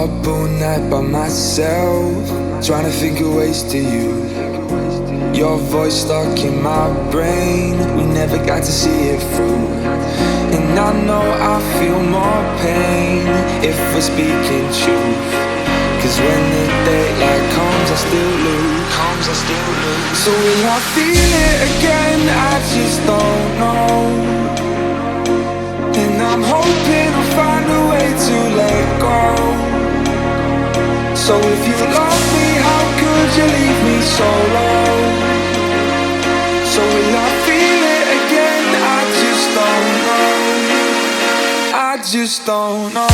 Up all night by myself, trying to think of ways to you. Your voice stuck in my brain, we never got to see it through. And I know I feel more pain if we're speaking truth. Cause when the daylight comes I still lose. So will I feel it again? I just don't know. And I'm hoping I'll find a way to let go. So if you love me, how could you leave me so low? So will I feel it again? I just don't know. I just don't know.